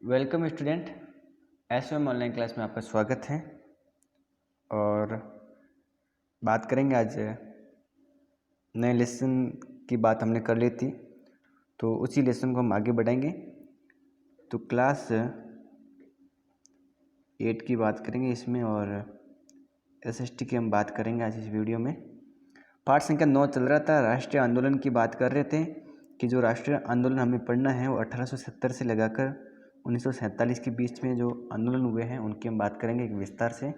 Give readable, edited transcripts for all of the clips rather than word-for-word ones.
Welcome student. SOM online class में आपका स्वागत है। और बात करेंगे आज नए लेसन की बात हमने कर ली थी, तो उसी लेसन को हम आगे बढ़ाएंगे। तो क्लास 8 की बात करेंगे इसमें, और एसएसटी की हम बात करेंगे आज इस वीडियो में। पाठ संख्या 9 चल रहा था। राष्ट्रीय आंदोलन की बात कर रहे थे कि जो राष्ट्रीय आंदोलन हमें पढ़ना है वो 1870 से लगाकर 1947 के बीच में जो आंदोलन हुए हैं उनकी हम बात करेंगे एक विस्तार से।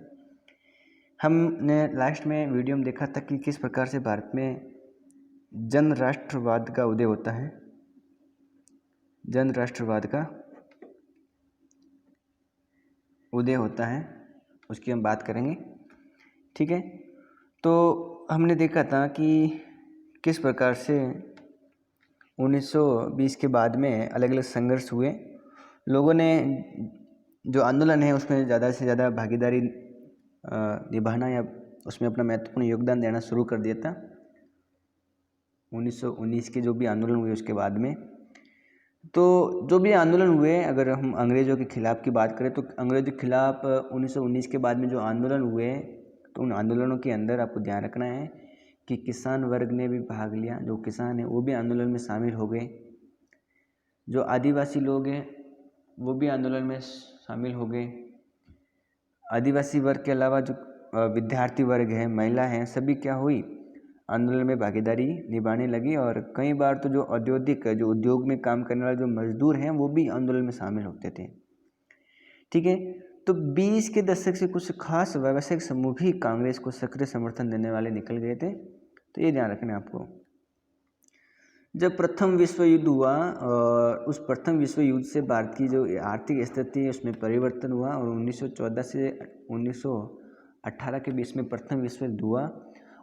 हमने लास्ट में वीडियो में देखा था कि किस प्रकार से भारत में जन राष्ट्रवाद का उदय होता है। जन राष्ट्रवाद का उदय होता है, उसकी हम बात करेंगे। ठीक है, तो हमने देखा था कि किस प्रकार से 1920 के बाद में अलग अलग संघर्ष हुए। लोगों ने जो आंदोलन है उसमें ज़्यादा से ज़्यादा भागीदारी निभाना या उसमें अपना महत्वपूर्ण योगदान देना शुरू कर दिया था। 1919 के जो भी आंदोलन हुए उसके बाद में, तो जो भी आंदोलन हुए, अगर हम अंग्रेज़ों के खिलाफ़ की बात करें तो अंग्रेज़ों के खिलाफ़ 1919 के बाद में जो आंदोलन हुए, तो उन आंदोलनों के अंदर आपको ध्यान रखना है कि किसान वर्ग ने भी भाग लिया। जो किसान है वो भी आंदोलन में शामिल हो गए। जो आदिवासी लोग हैं वो भी आंदोलन में शामिल हो गए। आदिवासी वर्ग के अलावा जो विद्यार्थी वर्ग है, महिला हैं, सभी क्या हुई, आंदोलन में भागीदारी निभाने लगी। और कई बार तो जो औद्योगिक जो उद्योग में काम करने वाले जो मजदूर हैं वो भी आंदोलन में शामिल होते थे। ठीक है, तो 20 के दशक से कुछ खास व्यावसायिक समूह भी कांग्रेस को सक्रिय समर्थन देने वाले निकल गए थे। तो ये ध्यान रखना है आपको। जब प्रथम विश्व युद्ध हुआ और उस प्रथम विश्व युद्ध से भारत की जो आर्थिक स्थिति है उसमें परिवर्तन हुआ, और 1914 से 1918 के बीच में प्रथम विश्व युद्ध हुआ।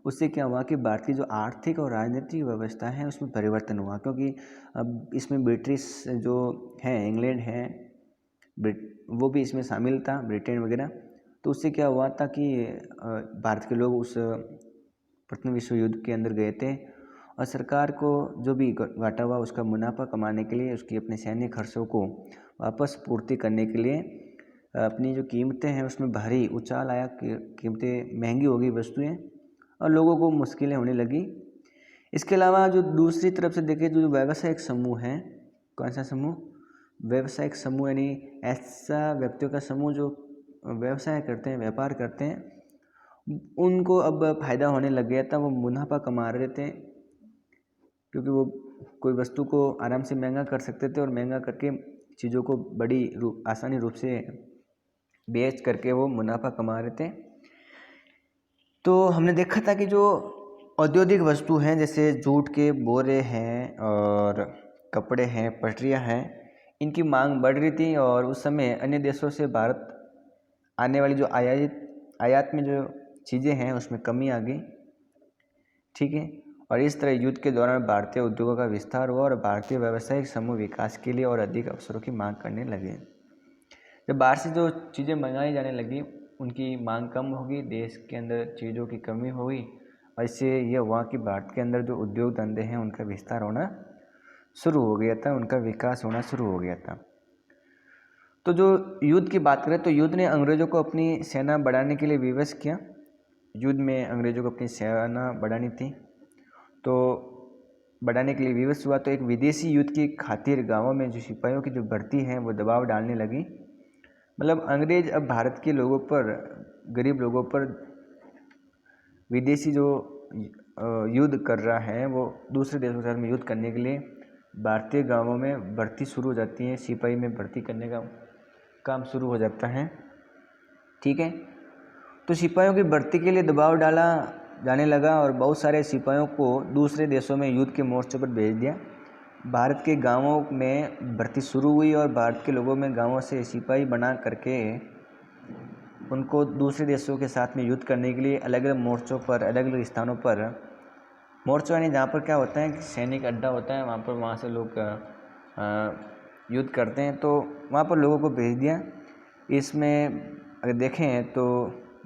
उससे क्या हुआ कि भारत की जो आर्थिक और राजनीतिक व्यवस्था है उसमें परिवर्तन हुआ, क्योंकि अब इसमें ब्रिटिश जो है, इंग्लैंड है, वो भी इसमें शामिल था, ब्रिटेन वगैरह। तो उससे क्या हुआ था कि भारत के लोग उस प्रथम विश्व युद्ध के अंदर गए थे, और सरकार को जो भी घाटा हुआ उसका मुनाफा कमाने के लिए, उसकी अपने सैन्य खर्चों को वापस पूर्ति करने के लिए अपनी जो कीमतें हैं उसमें भारी उछाल आया। कीमतें महंगी हो गई वस्तुएं, और लोगों को मुश्किलें होने लगी। इसके अलावा जो दूसरी तरफ से देखें, जो व्यावसायिक समूह है, कौन सा समूह? व्यावसायिक समूह, यानी ऐसा व्यक्तियों का समूह जो व्यवसाय करते हैं, व्यापार करते हैं, उनको अब फायदा होने लग गया था। वो मुनाफा कमा रहे थे, क्योंकि वो कोई वस्तु को आराम से महंगा कर सकते थे, और महंगा करके चीज़ों को बड़ी आसानी रूप से बेच करके वो मुनाफा कमा रहे थे। तो हमने देखा था कि जो औद्योगिक वस्तु हैं, जैसे जूट के बोरे हैं और कपड़े हैं, पटरियां हैं, इनकी मांग बढ़ रही थी। और उस समय अन्य देशों से भारत आने वाली जो आयात में जो चीज़ें हैं उसमें कमी आ गई। ठीक है, और इस तरह युद्ध के दौरान भारतीय उद्योगों का विस्तार हुआ, और भारतीय व्यावसायिक समूह विकास के लिए और अधिक अवसरों की मांग करने लगे। जब बाहर से जो चीज़ें मंगाई जाने लगी उनकी मांग कम होगी, देश के अंदर चीज़ों की कमी होगी, और इससे ये हुआ कि भारत के अंदर जो उद्योग धंधे हैं उनका विस्तार होना शुरू हो गया था, उनका विकास होना शुरू हो गया था। तो जो युद्ध की बात करें तो युद्ध ने अंग्रेज़ों को अपनी सेना बढ़ाने के लिए विवश किया। युद्ध में अंग्रेज़ों को अपनी सेना बढ़ानी थी, तो बढ़ाने के लिए विवश हुआ। तो एक विदेशी युद्ध की खातिर गांवों में जो सिपाहियों की जो भर्ती है वो दबाव डालने लगी। मतलब अंग्रेज अब भारत के लोगों पर, गरीब लोगों पर, विदेशी जो युद्ध कर रहा है वो दूसरे देशों के साथ में युद्ध करने के लिए भारतीय गांवों में भर्ती शुरू हो जाती है, सिपाही में भर्ती करने का काम शुरू हो जाता है। ठीक है, तो सिपाहियों की भर्ती के लिए दबाव डाला जाने लगा, और बहुत सारे सिपाहियों को दूसरे देशों में युद्ध के मोर्चे पर भेज दिया। भारत के गांवों में भर्ती शुरू हुई, और भारत के लोगों में गांवों से सिपाही बना करके उनको दूसरे देशों के साथ में युद्ध करने के लिए अलग अलग मोर्चों पर, अलग अलग स्थानों पर, मोर्चों यानी जहाँ पर क्या होता है कि सैनिक अड्डा होता है, वहाँ से लोग युद्ध करते हैं, तो वहाँ पर लोगों को भेज दिया। इसमें अगर देखें तो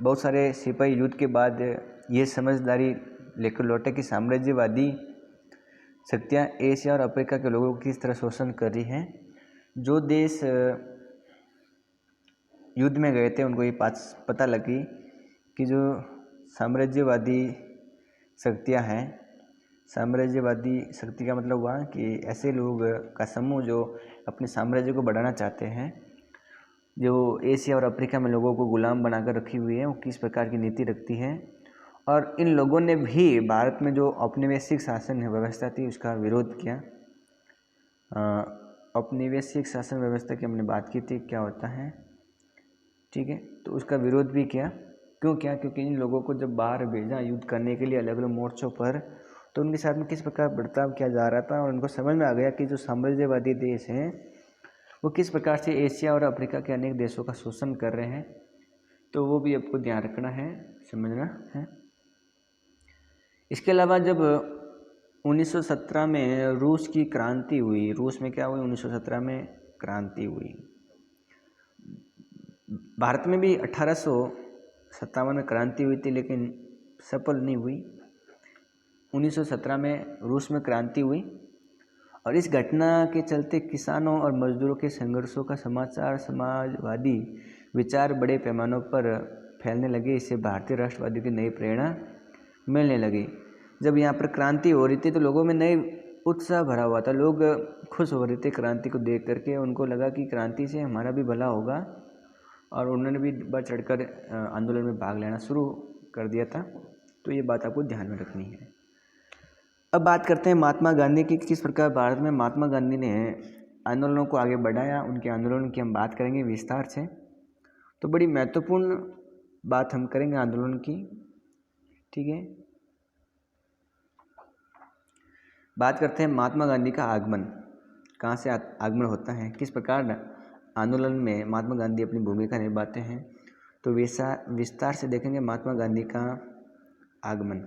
बहुत सारे सिपाही युद्ध के बाद ये समझदारी लेकर लौटे कि साम्राज्यवादी शक्तियाँ एशिया और अफ्रीका के लोगों को किस तरह शोषण कर रही हैं। जो देश युद्ध में गए थे उनको ये बात पता लगी कि जो साम्राज्यवादी शक्तियाँ हैं, साम्राज्यवादी शक्ति का मतलब हुआ कि ऐसे लोग का समूह जो अपने साम्राज्य को बढ़ाना चाहते हैं, जो एशिया और अफ्रीका में लोगों को गुलाम बनाकर रखी हुई है, वो किस प्रकार की नीति रखती है। और इन लोगों ने भी भारत में जो औपनिवेशिक शासन व्यवस्था थी उसका विरोध किया। औपनिवेशिक शासन व्यवस्था की हमने बात की थी, क्या होता है, ठीक है। तो उसका विरोध भी किया। क्यों किया? क्योंकि इन लोगों को जब बाहर भेजा युद्ध करने के लिए अलग अलग मोर्चों पर, तो उनके साथ में किस प्रकार बर्ताव किया जा रहा था, और उनको समझ में आ गया कि जो साम्राज्यवादी देश हैं वो किस प्रकार से एशिया और अफ्रीका के अनेक देशों का शोषण कर रहे हैं। तो वो भी आपको ध्यान रखना है, समझना है। इसके अलावा जब 1917 में रूस की क्रांति हुई, रूस में क्या हुई, 1917 में क्रांति हुई। भारत में भी 1857 में क्रांति हुई थी, लेकिन सफल नहीं हुई। 1917 में रूस में क्रांति हुई, और इस घटना के चलते किसानों और मजदूरों के संघर्षों का समाजवादी विचार बड़े पैमानों पर फैलने लगे। इससे भारतीय राष्ट्रवादी की नई प्रेरणा मिलने लगी। जब यहाँ पर क्रांति हो रही थी तो लोगों में नए उत्साह भरा हुआ था, लोग खुश हो रहे थे क्रांति को देख करके। उनको लगा कि क्रांति से हमारा भी भला होगा, और उन्होंने भी बढ़ चढ़कर आंदोलन में भाग लेना शुरू कर दिया था। तो ये बात आपको ध्यान में रखनी है। अब बात करते हैं महात्मा गांधी की, किस प्रकार भारत में महात्मा गांधी ने आंदोलनों को आगे बढ़ाया। उनके आंदोलन की हम बात करेंगे विस्तार से। तो बड़ी महत्वपूर्ण बात हम करेंगे आंदोलन की, ठीक है। बात करते हैं महात्मा गांधी का आगमन, कहाँ से आगमन होता है, किस प्रकार आंदोलन में महात्मा गांधी अपनी भूमिका निभाते हैं। तो विस्तार से देखेंगे महात्मा गांधी का आगमन,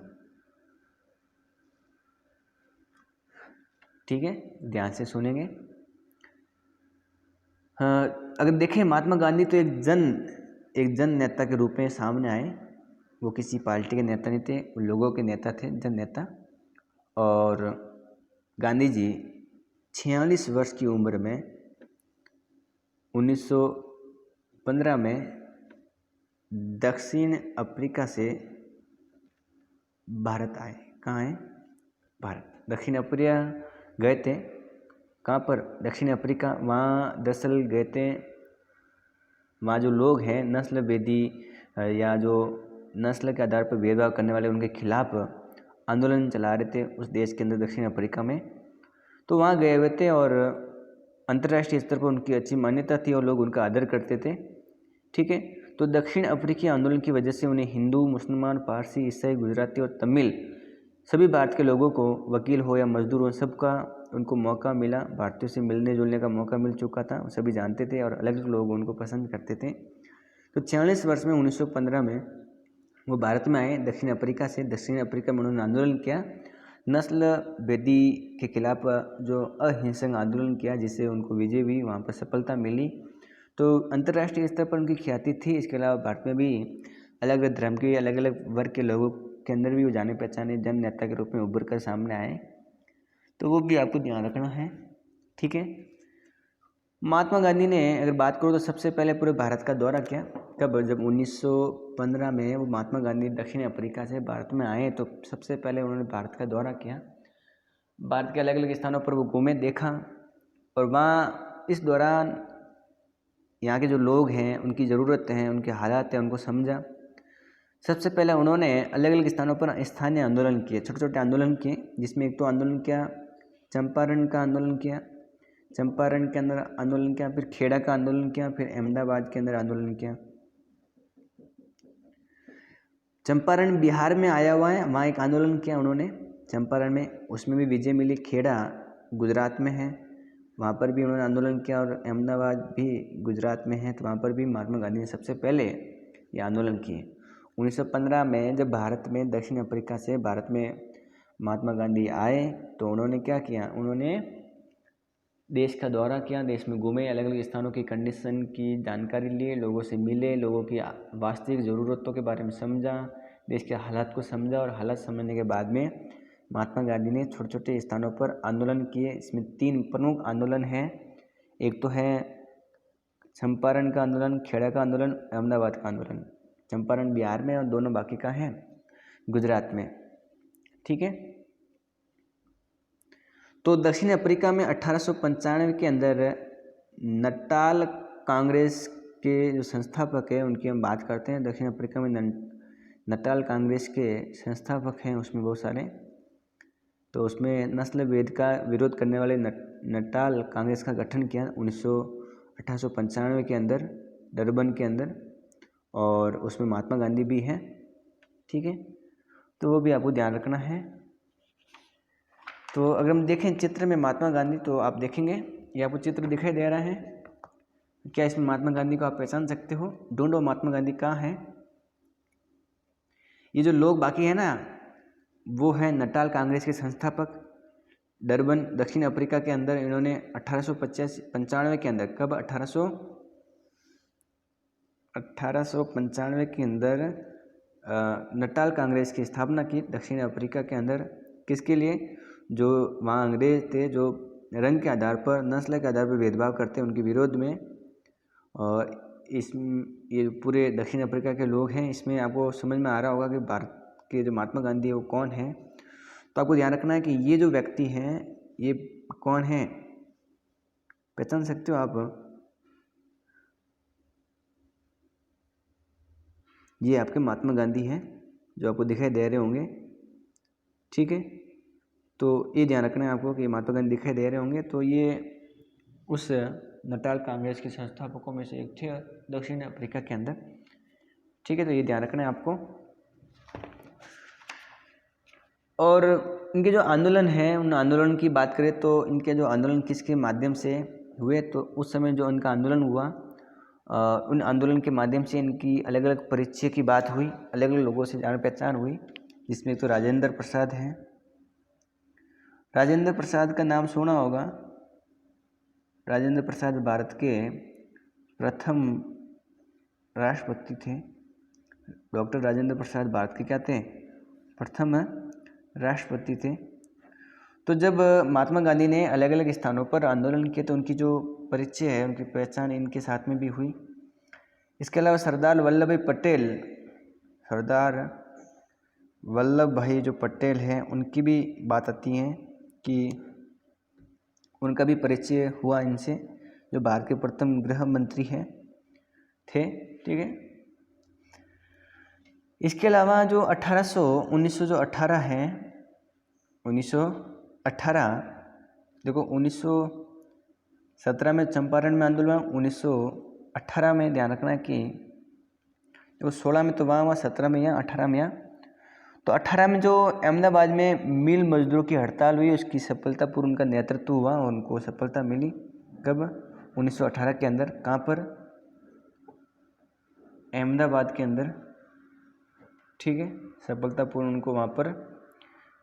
ठीक है, ध्यान से सुनेंगे। अगर देखें महात्मा गांधी तो एक जन नेता के रूप में सामने आए। वो किसी पार्टी के नेता नहीं थे, वो लोगों के नेता थे, जन नेता। और गांधी जी 46 वर्ष की उम्र में 1915 में दक्षिण अफ्रीका से भारत आए। कहाँ आए? भारत। दक्षिण अफ्रीका गए थे। कहाँ पर? दक्षिण अफ्रीका। वहाँ दरअसल गए थे, वहाँ जो लोग हैं नस्ल भेदी या जो नस्ल के आधार पर भेदभाव करने वाले, उनके खिलाफ आंदोलन चला रहे थे उस देश के अंदर, दक्षिण अफ्रीका में। तो वहाँ गए हुए थे, और अंतर्राष्ट्रीय स्तर पर उनकी अच्छी मान्यता थी और लोग उनका आदर करते थे, ठीक है। तो दक्षिण अफ्रीकी आंदोलन की वजह से उन्हें हिंदू, मुसलमान, पारसी, ईसाई, गुजराती और तमिल सभी भारत के लोगों को, वकील हो या मजदूर हो, सबका उनको मौका मिला। भारतीयों से मिलने जुलने का मौका मिल चुका था, सभी जानते थे और अलग अलग लोग उनको पसंद करते थे। तो 46 वर्ष में 1915 में वो भारत में आए दक्षिण अफ्रीका से। दक्षिण अफ्रीका में उन्होंने आंदोलन किया, नस्ल भेदी के खिलाफ जो अहिंसक आंदोलन किया, जिससे उनको विजय हुई, वहाँ पर सफलता मिली। तो अंतर्राष्ट्रीय स्तर पर उनकी ख्याति थी। इसके अलावा भारत में भी अलग अलग धर्म के, अलग अलग वर्ग के लोगों के अंदर भी वो जाने पहचाने जन नेता के रूप में उभर कर सामने आए। तो वो भी आपको ध्यान रखना है, ठीक है। महात्मा गांधी ने अगर बात करो तो सबसे पहले पूरे भारत का दौरा किया। कब? जब 1915 में वो महात्मा गांधी दक्षिण अफ्रीका से भारत में आए, तो सबसे पहले उन्होंने भारत का दौरा किया। भारत के अलग अलग स्थानों पर वो घूमे, देखा, और वहाँ इस दौरान यहाँ के जो लोग हैं, उनकी ज़रूरत हैं, उनके हालात हैं, उनको समझा। सबसे पहले उन्होंने अलग अलग स्थानों पर स्थानीय आंदोलन किए, छोटे छोटे आंदोलन किए, जिसमें एक तो आंदोलन किया चंपारण का आंदोलन किया, चंपारण के अंदर आंदोलन किया, फिर खेड़ा का आंदोलन किया, फिर अहमदाबाद के अंदर आंदोलन किया। चंपारण बिहार में आया हुआ है, वहाँ एक आंदोलन किया उन्होंने चंपारण में, उसमें भी विजय मिली। खेड़ा गुजरात में है, वहाँ पर भी उन्होंने आंदोलन किया, और अहमदाबाद भी गुजरात में है, तो वहाँ पर भी महात्मा गांधी ने सबसे पहले ये आंदोलन किए। 1915 में जब भारत में दक्षिण अफ्रीका से भारत में महात्मा गांधी आए, तो उन्होंने क्या किया, उन्होंने देश का दौरा किया, देश में घूमे, अलग अलग स्थानों की कंडीशन की जानकारी लिए, लोगों से मिले, लोगों की वास्तविक ज़रूरतों के बारे में समझा, देश के हालात को समझा, और हालात समझने के बाद में महात्मा गांधी ने छोटे छोटे स्थानों पर आंदोलन किए। इसमें 3 प्रमुख आंदोलन हैं। एक तो है चंपारण का आंदोलन, खेड़ा का आंदोलन, अहमदाबाद का आंदोलन। चंपारण बिहार में और दोनों बाकी का है गुजरात में। ठीक है। तो दक्षिण अफ्रीका में 1895 के अंदर नटाल कांग्रेस के जो संस्थापक हैं उनकी हम बात करते हैं। दक्षिण अफ्रीका में नटाल कांग्रेस के संस्थापक हैं उसमें बहुत सारे। तो उसमें नस्ल भेद का विरोध करने वाले नटाल कांग्रेस का गठन किया 1895 के अंदर डरबन के अंदर, और उसमें महात्मा गांधी भी हैं। ठीक है, तो वो भी आपको ध्यान रखना है। तो अगर हम देखें चित्र में महात्मा गांधी, तो आप देखेंगे ये आपको चित्र दिखाई दे रहा है। क्या इसमें महात्मा गांधी को आप पहचान सकते हो? ढूंढो महात्मा गांधी कहाँ है। ये जो लोग बाकी है ना, वो है नटाल कांग्रेस के संस्थापक, डरबन दक्षिण अफ्रीका के अंदर। इन्होंने 1895 के अंदर, कब 1895 के अंदर नटाल कांग्रेस की स्थापना की दक्षिण अफ्रीका के अंदर। किसके लिए? जो वहाँ अंग्रेज थे जो रंग के आधार पर, नस्ल के आधार पर भेदभाव करते हैं, उनके विरोध में। और ये पूरे दक्षिण अफ्रीका के लोग हैं। इसमें आपको समझ में आ रहा होगा कि भारत के जो महात्मा गांधी है वो कौन है। तो आपको ध्यान रखना है कि ये जो व्यक्ति हैं ये कौन है, पहचान सकते हो आप? ये आपके महात्मा गांधी हैं जो आपको दिखाई दे रहे होंगे। ठीक है, तो ये ध्यान रखना है आपको कि महात्मा गांधी दिखाई दे रहे होंगे। तो ये उस नटाल कांग्रेस के संस्थापकों में से एक थे दक्षिण अफ्रीका के अंदर। ठीक है, तो ये ध्यान रखना है आपको। और इनके जो आंदोलन है, उन आंदोलन की बात करें तो इनके जो आंदोलन किसके माध्यम से हुए, तो उस समय जो इनका आंदोलन हुआ, उन आंदोलन के माध्यम से इनकी अलग अलग परिचय की बात हुई, अलग अलग लोगों से जान पहचान हुई। जिसमें तो राजेंद्र प्रसाद हैं। राजेंद्र प्रसाद का नाम सुना होगा। राजेंद्र प्रसाद भारत के प्रथम राष्ट्रपति थे। डॉक्टर राजेंद्र प्रसाद भारत के क्या थे? प्रथम राष्ट्रपति थे। तो जब महात्मा गांधी ने अलग अलग स्थानों पर आंदोलन किए तो उनकी जो परिचय है, उनकी पहचान इनके साथ में भी हुई। इसके अलावा सरदार वल्लभ भाई पटेल, सरदार वल्लभ भाई जो पटेल हैं, उनकी भी बात आती है कि उनका भी परिचय हुआ इनसे, जो भारत के प्रथम गृह मंत्री हैं थे। ठीक है, इसके अलावा जो 1918 है, 1918, देखो 1917 में चंपारण में आंदोलन, 1918 में ध्यान रखना है कि देखो 16 में तो वहाँ 17 में यहाँ, 18 में यहाँ। तो 18 में जो अहमदाबाद में मिल मजदूरों की हड़ताल हुई, उसकी सफलतापूर्व उनका नेतृत्व हुआ, उनको सफलता मिली। कब? 1918 के अंदर। कहाँ पर? अहमदाबाद के अंदर। ठीक है, सफलतापूर्व उनको वहाँ पर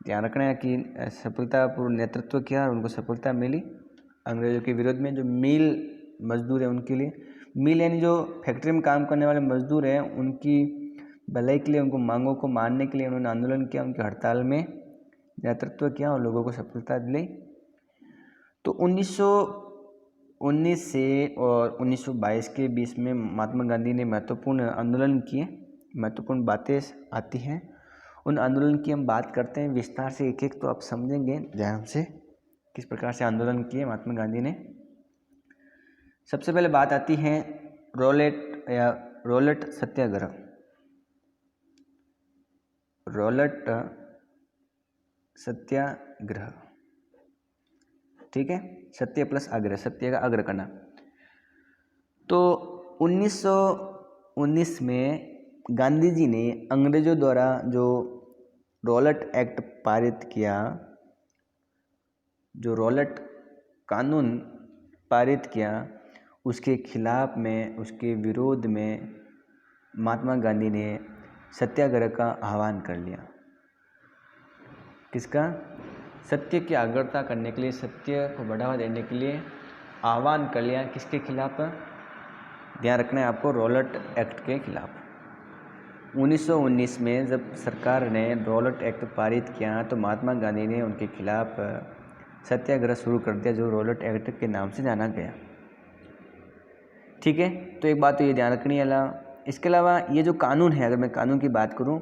ध्यान रखना है कि सफलतापूर्व नेतृत्व किया और उनको सफलता मिली अंग्रेजों के विरोध में। जो मिल मजदूर हैं उनके लिए, मिल यानी जो फैक्ट्री में काम करने वाले मजदूर हैं, उनकी भलाई के लिए, उनको मांगों को मानने के लिए उन्होंने आंदोलन किया, उनकी हड़ताल में नेतृत्व किया और लोगों को सफलता दिलाई। तो 1919 से और 1922 के बीच में महात्मा गांधी ने महत्वपूर्ण आंदोलन किए। महत्वपूर्ण बातें आती हैं, उन आंदोलन की हम बात करते हैं विस्तार से, एक एक तो आप समझेंगे ध्यान से किस प्रकार से आंदोलन किए महात्मा गांधी ने। सबसे पहले बात आती है रॉलेट सत्याग्रह। रॉलेट सत्याग्रह, ठीक है, सत्य प्लस आग्रह, सत्य का आग्रह करना। तो 1919 में गांधी जी ने अंग्रेजों द्वारा जो रॉलेट एक्ट पारित किया, जो रॉलेट कानून पारित किया, उसके खिलाफ में, उसके विरोध में महात्मा गांधी ने सत्याग्रह का आह्वान कर लिया। किसका? सत्य की आग्रता करने के लिए, सत्य को बढ़ावा देने के लिए आह्वान कर लिया। किसके खिलाफ? ध्यान रखना है आपको, रॉलेट एक्ट के खिलाफ। 1919 में जब सरकार ने रॉलेट एक्ट पारित किया तो महात्मा गांधी ने उनके खिलाफ सत्याग्रह शुरू कर दिया, जो रॉलेट एक्ट के नाम से जाना गया। ठीक है, तो एक बात तो ये ध्यान रखनी है। इसके अलावा ये जो कानून है, अगर मैं कानून की बात करूँ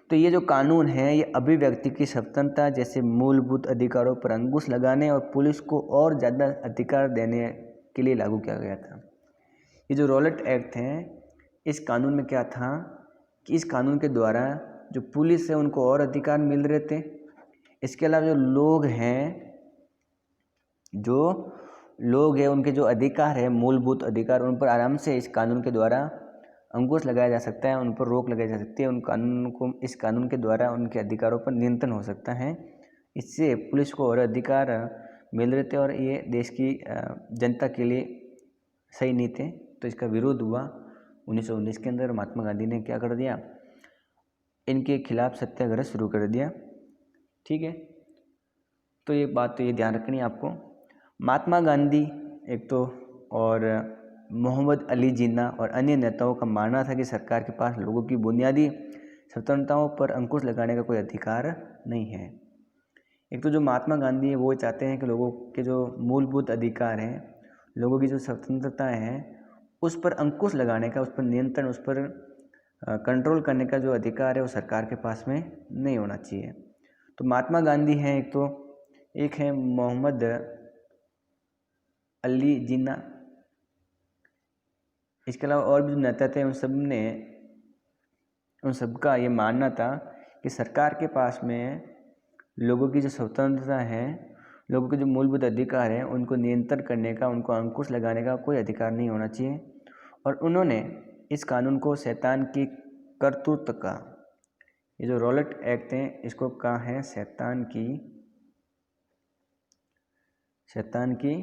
तो ये जो कानून है ये अभिव्यक्ति की स्वतंत्रता जैसे मूलभूत अधिकारों पर अंकुश लगाने और पुलिस को और ज़्यादा अधिकार देने के लिए लागू किया गया था। ये जो रॉलेट एक्ट है, इस कानून में क्या था कि इस कानून के द्वारा जो पुलिस है उनको और अधिकार मिल रहे थे। इसके अलावा जो लोग हैं उनके जो अधिकार है, मूलभूत अधिकार, उन पर आराम से इस कानून के द्वारा अंकुश लगाया जा सकता है, उन पर रोक लगाई जा सकती है। इस कानून के द्वारा उनके अधिकारों पर नियंत्रण हो सकता है। इससे पुलिस को और अधिकार मिल रहे थे और ये देश की जनता के लिए सही नहीं थे। तो इसका विरोध हुआ 1919 के अंदर। महात्मा गांधी ने क्या कर दिया, इनके खिलाफ सत्याग्रह शुरू कर दिया। ठीक है, तो ये बात तो ये ध्यान रखनी है आपको। महात्मा गांधी एक तो और मोहम्मद अली जिन्ना और अन्य नेताओं का मानना था कि सरकार के पास लोगों की बुनियादी स्वतंत्रताओं पर अंकुश लगाने का कोई अधिकार नहीं है। एक तो जो महात्मा गांधी है वो चाहते हैं कि लोगों के जो मूलभूत अधिकार हैं, लोगों की जो स्वतंत्रता है, उस पर अंकुश लगाने का, उस पर नियंत्रण, उस पर कंट्रोल करने का जो अधिकार है वो सरकार के पास में नहीं होना चाहिए। तो महात्मा गांधी हैं एक है मोहम्मद अली जिन्ना, इसके अलावा और भी जो नेता थे उन सबका ये मानना था कि सरकार के पास में लोगों की जो स्वतंत्रता है, लोगों के जो मूलभूत अधिकार हैं, उनको नियंत्रण करने का, उनको अंकुश लगाने का कोई अधिकार नहीं होना चाहिए। और उन्होंने इस कानून को शैतान की करतूत का, ये जो रॉलेट एक्ट है इसको कहा है शैतान की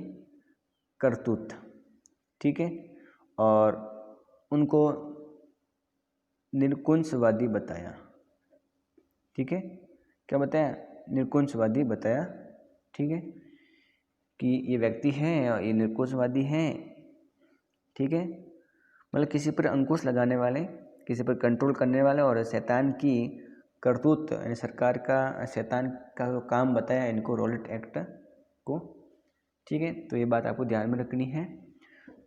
करतूत। ठीक है, और उनको निरकुंशवादी बताया। ठीक है, क्या बताया, निरकुंशवादी बताया। ठीक है, कि ये व्यक्ति हैं और ये निरकुंशवादी हैं। ठीक है, मतलब किसी पर अंकुश लगाने वाले, किसी पर कंट्रोल करने वाले और शैतान की करतूत, यानी सरकार का शैतान का जो काम बताया इनको रॉलेट एक्ट को। ठीक है, तो ये बात आपको ध्यान में रखनी है।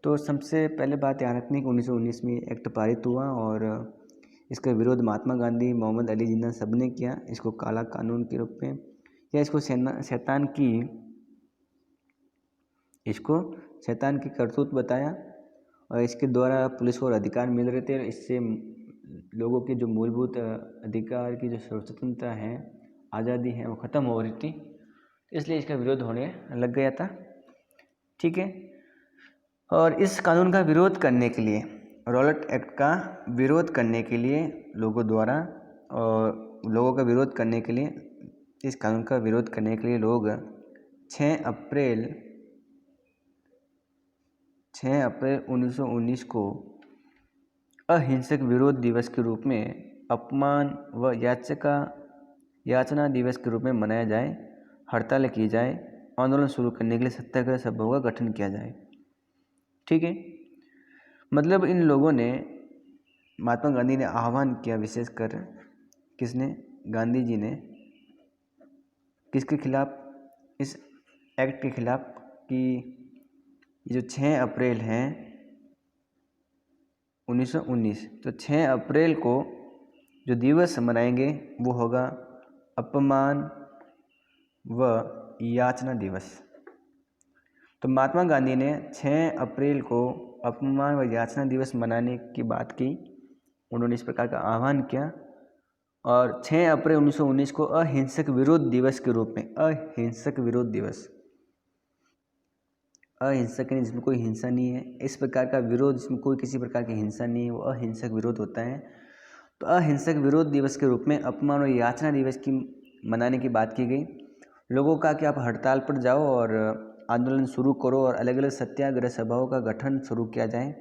तो सबसे पहले बात ध्यान रखनी कि 1919 में एक्ट पारित हुआ और इसका विरोध महात्मा गांधी, मोहम्मद अली जिन्ना सब ने किया। इसको काला कानून के रूप में या इसको शैतान की करतूत बताया और इसके द्वारा पुलिस को अधिकार मिल रहे थे। इससे लोगों के जो मूलभूत अधिकार की जो स्वतंत्रता है, आज़ादी है, वो ख़त्म हो रही थी, इसलिए इसका विरोध होने लग गया था। ठीक है, और इस कानून का विरोध करने के लिए, रॉलेट एक्ट का विरोध करने के लिए लोगों का विरोध करने के लिए, इस कानून का विरोध करने के लिए लोग 6 अप्रैल 1919 को अहिंसक विरोध दिवस के रूप में, अपमान व याचना दिवस के रूप में मनाया जाए, हड़ताल की जाए, आंदोलन शुरू करने के लिए सत्याग्रह सभाओं का गठन किया जाए। ठीक है, मतलब इन लोगों ने, महात्मा गांधी ने आह्वान किया, विशेषकर किसने, गांधी जी ने, किसके खिलाफ, इस एक्ट के खिलाफ कि ये जो 6 अप्रैल है 1919, तो 6 अप्रैल को जो दिवस मनाएंगे वो होगा अपमान व याचना दिवस। तो महात्मा गांधी ने 6 अप्रैल को अपमान व याचना दिवस मनाने की बात की। उन्होंने इस प्रकार का आह्वान किया और 6 अप्रैल 1919 को अहिंसक विरोध दिवस के रूप में, अहिंसक विरोध दिवस, अहिंसक नहीं जिसमें कोई हिंसा नहीं है, इस प्रकार का विरोध जिसमें कोई किसी प्रकार की हिंसा नहीं है, वो अहिंसक विरोध होता है। तो अहिंसक विरोध दिवस के रूप में अपमान और याचना दिवस की मनाने की बात की गई। लोगों का कि आप हड़ताल पर जाओ और आंदोलन शुरू करो और अलग अलग सत्याग्रह सभाओं का गठन शुरू किया जाए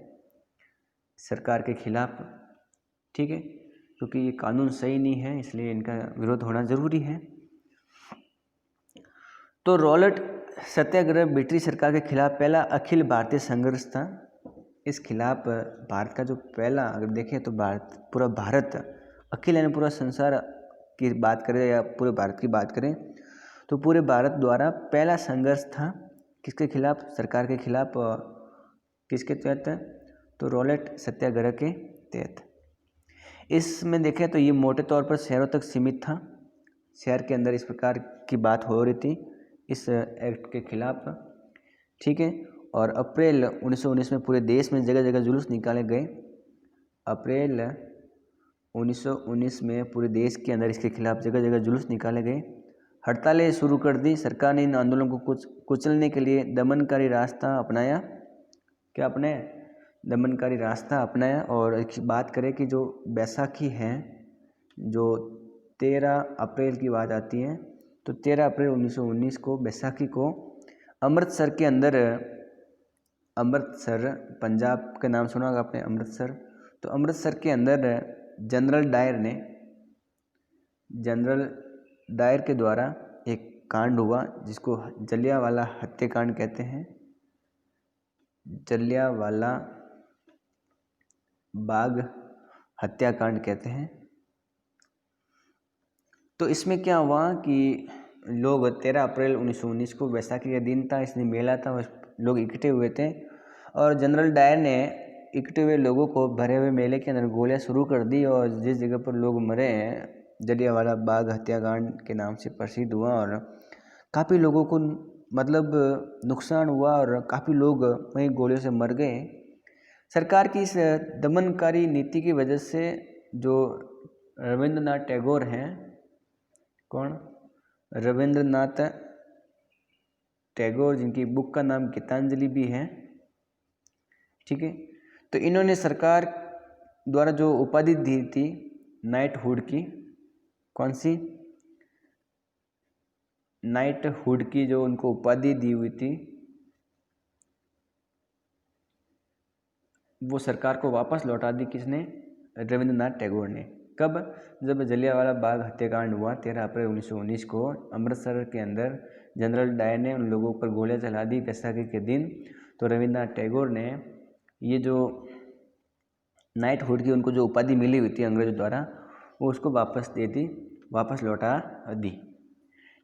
सरकार के खिलाफ। ठीक है, क्योंकि ये कानून सही नहीं है, इसलिए इनका विरोध होना ज़रूरी है। तो रॉलेट सत्याग्रह ब्रिटिश सरकार के खिलाफ पहला अखिल भारतीय संघर्ष था। इस खिलाफ भारत का जो पहला, अगर देखें तो पूरा भारत, अखिल यानी पूरा संसार की बात करें या पूरे भारत की बात करें तो पूरे भारत द्वारा पहला संघर्ष था। किसके खिलाफ, सरकार के खिलाफ। किसके तहत, तो रॉलेट सत्याग्रह के तहत। इसमें देखें तो ये मोटे तौर पर शहरों तक सीमित था। शहर के अंदर इस प्रकार की बात हो रही थी इस एक्ट के खिलाफ, ठीक है। और अप्रैल 1919 में पूरे देश में जगह जगह जुलूस निकाले गए। अप्रैल 1919 में पूरे देश के अंदर इसके खिलाफ जगह जगह जुलूस निकाले गए। हड़तालें शुरू कर दी। सरकार ने इन आंदोलनों को कुचलने के लिए दमनकारी रास्ता अपनाया। क्या अपने दमनकारी रास्ता अपनाया। और एक बात करें कि जो बैसाखी है, जो 13 अप्रैल की बात आती है, तो 13 अप्रैल 1919 को बैसाखी को अमृतसर के अंदर, अमृतसर पंजाब का नाम सुना होगा आपने, अमृतसर, तो अमृतसर के अंदर जनरल डायर के द्वारा एक कांड हुआ जिसको जलियांवाला हत्याकांड कहते हैं। जलियांवाला बाग हत्याकांड कहते हैं। तो इसमें क्या हुआ कि लोग 13 अप्रैल 1919 को बैसाखी का दिन था, इसलिए मेला था, लोग इकट्ठे हुए थे और जनरल डायर ने इकट्ठे हुए लोगों को भरे हुए मेले के अंदर गोलियां शुरू कर दी और जिस जगह पर लोग मरे हैं जलियांवाला बाग हत्याकांड के नाम से प्रसिद्ध हुआ और काफ़ी लोगों को मतलब नुकसान हुआ और काफ़ी लोग वहीं गोलियों से मर गए। सरकार की इस दमनकारी नीति की वजह से जो रविंद्रनाथ टैगोर हैं, कौन, रविंद्रनाथ टैगोर, जिनकी बुक का नाम गीतांजलि भी है, ठीक है। तो इन्होंने सरकार द्वारा जो उपाधि दी थी नाइटहुड की, कौन सी, नाइटहुड की जो उनको उपाधि दी हुई थी, वो सरकार को वापस लौटा दी। किसने, रविंद्रनाथ टैगोर ने। कब, जब जलियांवाला बाग हत्याकांड हुआ 13 अप्रैल 1919 को अमृतसर के अंदर जनरल डायर ने उन लोगों पर गोलियां चला दी बैसाखी के दिन, तो रविंद्रनाथ टैगोर ने ये जो नाइटहुड की उनको जो उपाधि मिली हुई थी अंग्रेजों द्वारा, वो उसको वापस दे दी, वापस लौटा दी,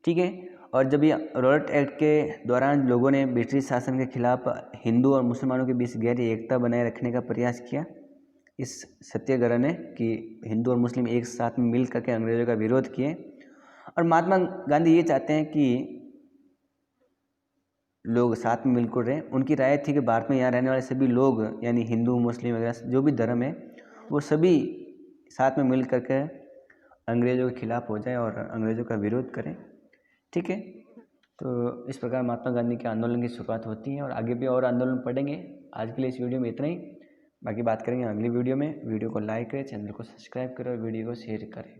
ठीक है। और जब ये रॉलेट एक्ट के दौरान लोगों ने ब्रिटिश शासन के खिलाफ हिंदू और मुसलमानों के बीच गहरी एकता बनाए रखने का प्रयास किया इस सत्याग्रह ने, कि हिंदू और मुस्लिम एक साथ में मिल करके अंग्रेजों का विरोध किए। और महात्मा गांधी ये चाहते हैं कि लोग साथ में मिलकर रहें। उनकी राय थी कि भारत में यहाँ रहने वाले सभी लोग, यानी हिंदू मुस्लिम वगैरह जो भी धर्म है, वो सभी साथ में मिल करके अंग्रेज़ों के खिलाफ हो जाए और अंग्रेज़ों का विरोध करें, ठीक है। तो इस प्रकार महात्मा गांधी के आंदोलन की शुरुआत होती है और आगे भी और आंदोलन पढ़ेंगे। आज के लिए इस वीडियो में इतना ही, बाकी बात करेंगे अगली वीडियो में। वीडियो को लाइक करें, चैनल को सब्सक्राइब करें और वीडियो को शेयर करें।